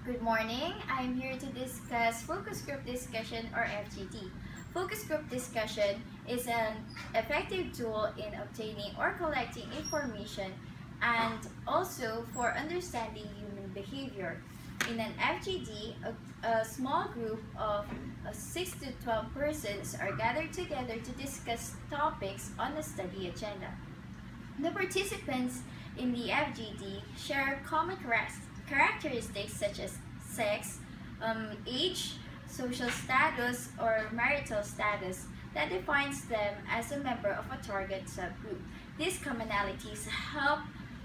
Good morning. I'm here to discuss focus group discussion or FGD. Focus group discussion is an effective tool in obtaining or collecting information and also for understanding human behavior. In an FGD, a small group of 6 to 12 persons are gathered together to discuss topics on a study agenda. The participants in the FGD share common characteristics such as sex, age, social status, or marital status that defines them as a member of a target subgroup. These commonalities help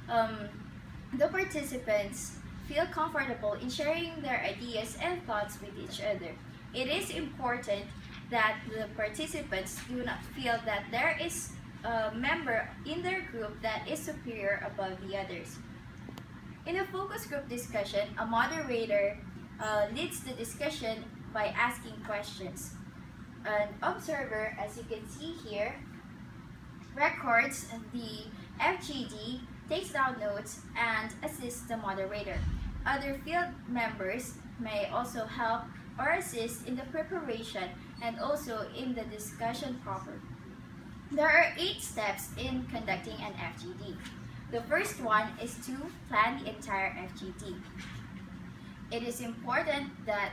the participants feel comfortable in sharing their ideas and thoughts with each other. It is important that the participants do not feel that there is a member in their group that is superior above the others. In a focus group discussion, a moderator leads the discussion by asking questions. An observer, as you can see here, records the FGD, takes down notes, and assists the moderator. Other field members may also help or assist in the preparation and also in the discussion proper. There are 8 steps in conducting an FGD. The first one is to plan the entire FGD. It is important that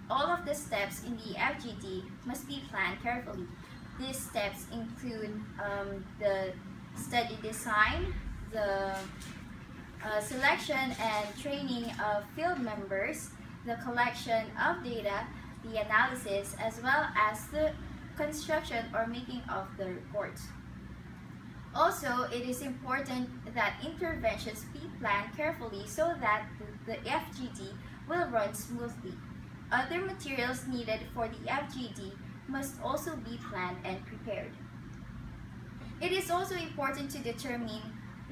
all of the steps in the FGD must be planned carefully. These steps include the study design, the selection and training of field members, the collection of data, the analysis, as well as the construction or making of the reports. Also, it is important that interventions be planned carefully so that the FGD will run smoothly. Other materials needed for the FGD must also be planned and prepared. It is also important to determine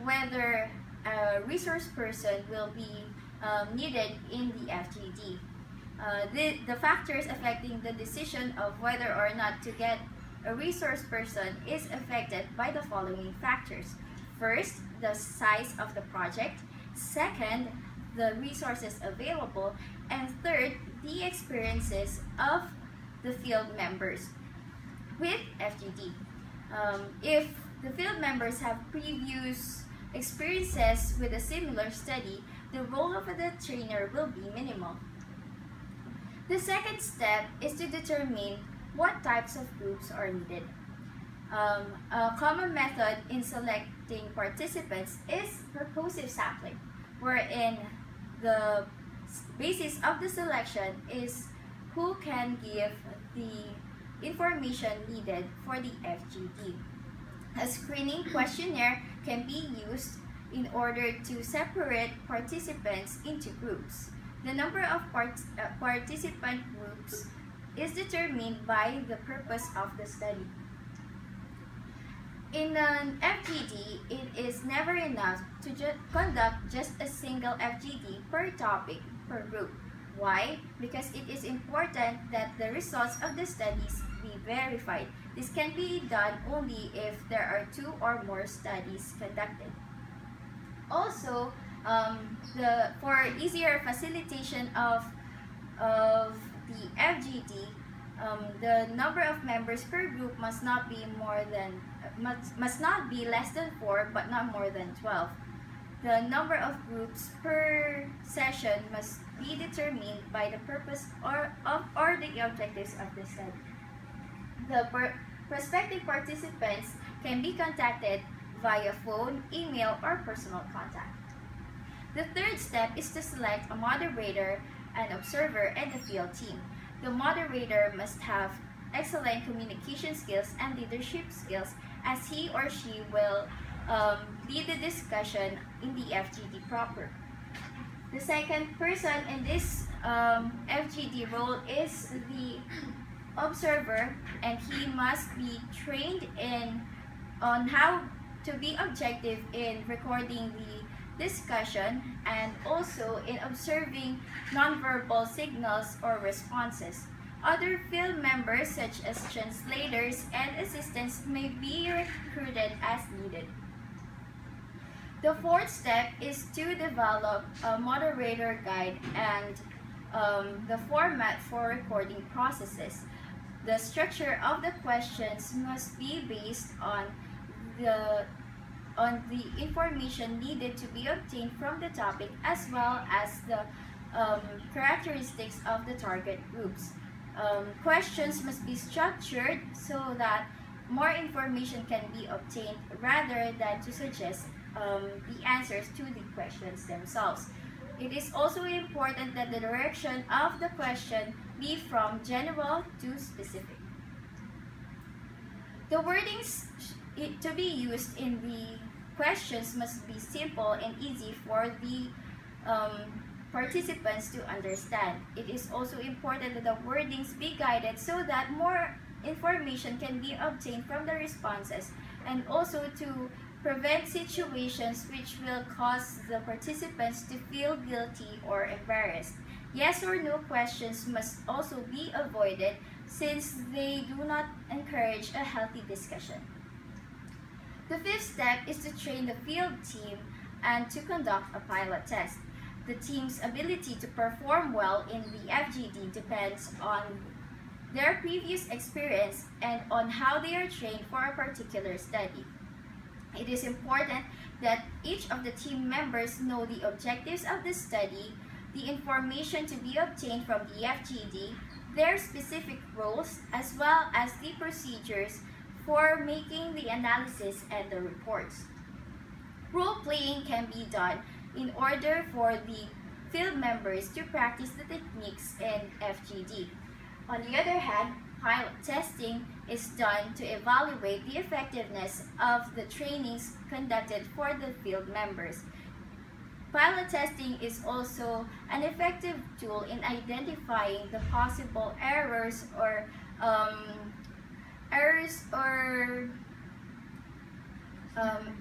whether a resource person will be needed in the FGD. The factors affecting the decision of whether or not to get a resource person is affected by the following factors. First, the size of the project. Second, the resources available. And third, the experiences of the field members with FGD. If the field members have previous experiences with a similar study, the role of the trainer will be minimal. The second step is to determine what types of groups are needed. A common method in selecting participants is purposive sampling, wherein the basis of the selection is who can give the information needed for the FGD. A screening questionnaire can be used in order to separate participants into groups. The number of participant groups is determined by the purpose of the study. In an FGD, it is never enough to conduct just a single FGD per topic per group. Why? Because it is important that the results of the studies be verified. This can be done only if there are 2 or more studies conducted. Also, for easier facilitation of the FGD, the number of members per group must not be less than 4, but not more than 12. The number of groups per session must be determined by the purpose or the objectives of the study. The prospective participants can be contacted via phone, email, or personal contact. The third step is to select a moderator, an observer, and a field team. The moderator must have excellent communication skills and leadership skills, as he or she will lead the discussion in the FGD proper. The second person in this FGD role is the observer, and he must be trained on how to be objective in recording the discussion and also in observing nonverbal signals or responses. Other field members such as translators and assistants may be recruited as needed. The fourth step is to develop a moderator guide and the format for recording processes. The structure of the questions must be based on the information needed to be obtained from the topic, as well as the characteristics of the target groups. Questions must be structured so that more information can be obtained rather than to suggest the answers to the questions themselves. It is also important that the direction of the question be from general to specific. The wordings to be used in the questions must be simple and easy for the participants to understand. It is also important that the wordings be guided so that more information can be obtained from the responses, and also to prevent situations which will cause the participants to feel guilty or embarrassed. Yes or no questions must also be avoided since they do not encourage a healthy discussion. The fifth step is to train the field team and to conduct a pilot test. The team's ability to perform well in the FGD depends on their previous experience and on how they are trained for a particular study. It is important that each of the team members know the objectives of the study, the information to be obtained from the FGD, their specific roles, as well as the procedures for making the analysis and the reports. Role-playing can be done in order for the field members to practice the techniques in FGD. On the other hand, pilot testing is done to evaluate the effectiveness of the trainings conducted for the field members. Pilot testing is also an effective tool in identifying the possible errors or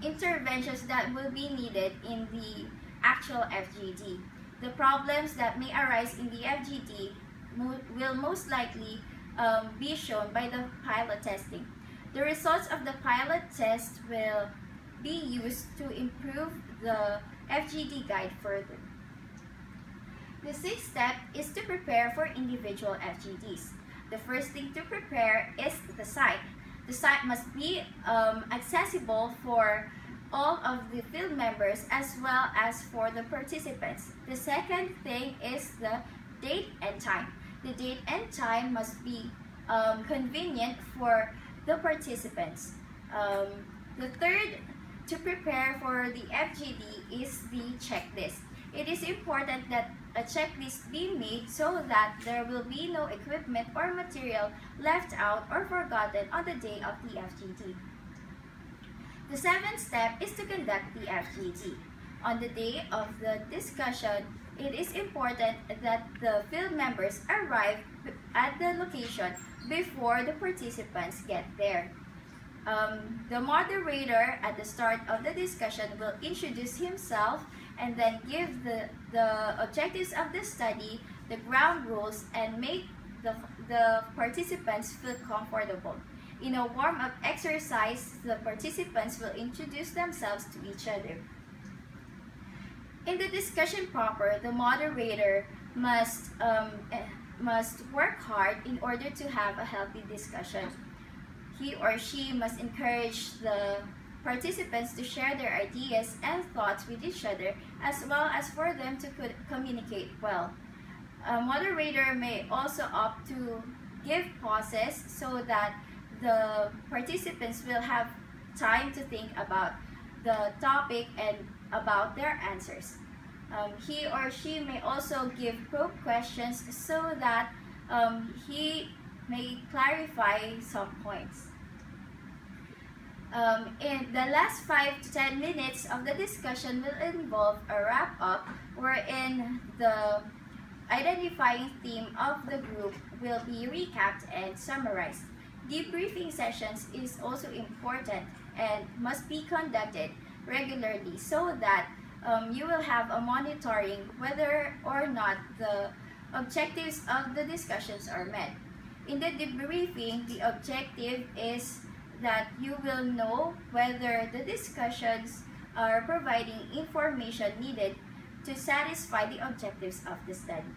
interventions that will be needed in the actual FGD. The problems that may arise in the FGD will most likely be shown by the pilot testing. The results of the pilot test will be used to improve the FGD guide further. The sixth step is to prepare for individual FGDs. The first thing to prepare is the site. The site must be accessible for all of the field members as well as for the participants. The second thing is the date and time. The date and time must be convenient for the participants. The third to prepare for the FGD is the checklist. It is important that a checklist be made so that there will be no equipment or material left out or forgotten on the day of the FGD. The seventh step is to conduct the FGD. On the day of the discussion, it is important that the field members arrive at the location before the participants get there. The moderator at the start of the discussion will introduce himself and then give the objectives of the study, the ground rules, and make the participants feel comfortable. In a warm-up exercise, the participants will introduce themselves to each other. In the discussion proper, the moderator must work hard in order to have a healthy discussion. He or she must encourage the participants to share their ideas and thoughts with each other, as well as for them to communicate well. A moderator may also opt to give pauses so that the participants will have time to think about the topic and about their answers. He or she may also give probe questions so that he may clarify some points. In the last 5 to 10 minutes of the discussion will involve a wrap-up wherein the identifying theme of the group will be recapped and summarized. Debriefing sessions is also important and must be conducted regularly so that you will have a monitoring whether or not the objectives of the discussions are met. In the debriefing, the objective is that you will know whether the discussions are providing information needed to satisfy the objectives of the study.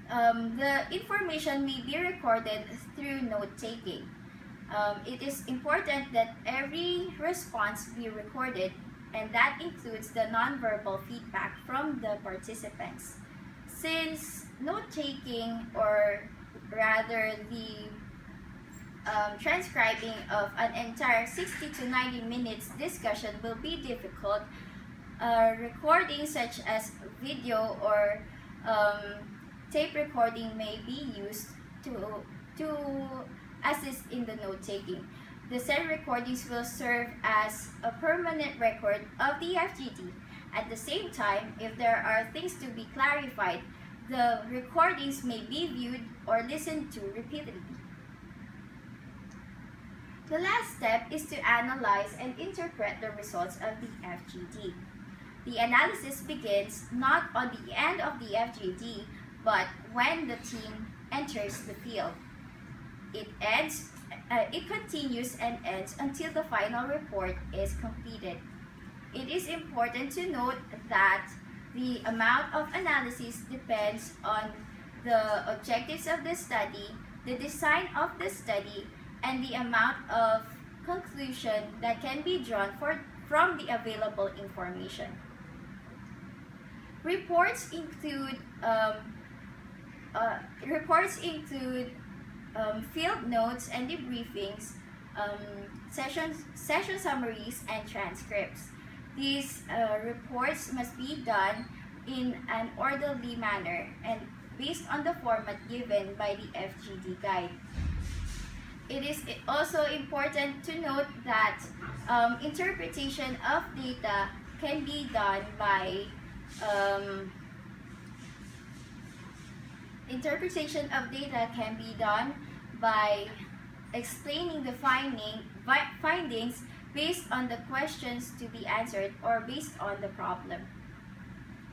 The information may be recorded through note-taking. It is important that every response be recorded, and that includes the nonverbal feedback from the participants. Since note-taking, or rather the transcribing of an entire 60 to 90 minutes discussion will be difficult, recording such as video or tape recording may be used to assist in the note-taking. The said recordings will serve as a permanent record of the FGD. At the same time, if there are things to be clarified, the recordings may be viewed or listened to repeatedly. The last step is to analyze and interpret the results of the FGD. The analysis begins not on the end of the FGD, but when the team enters the field. It continues and ends until the final report is completed. It is important to note that the amount of analysis depends on the objectives of the study, the design of the study, and the amount of conclusion that can be drawn from the available information. Reports include field notes and debriefings, session summaries, and transcripts. These reports must be done in an orderly manner and based on the format given by the FGD guide. It is also important to note that interpretation of data can be done by explaining the findings based on the questions to be answered or based on the problem.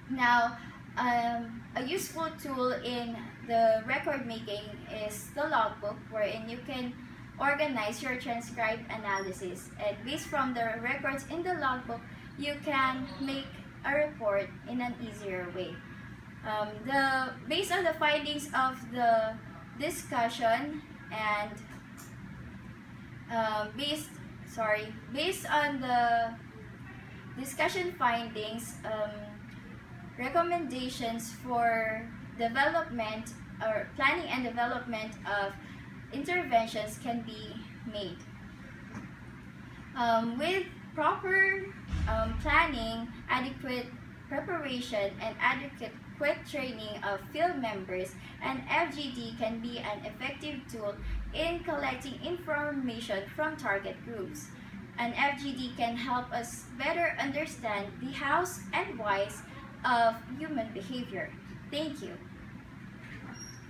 Now, a useful tool in the record making is the logbook, wherein you can organize your transcribed analysis, and based from the records in the logbook, you can make a report in an easier way. Based on the findings of the discussion and based on the discussion findings, recommendations for development or planning and development of interventions can be made. With proper planning, adequate preparation, and adequate training of field members, an FGD can be an effective tool in collecting information from target groups. An FGD can help us better understand the hows and whys of human behavior. Thank you.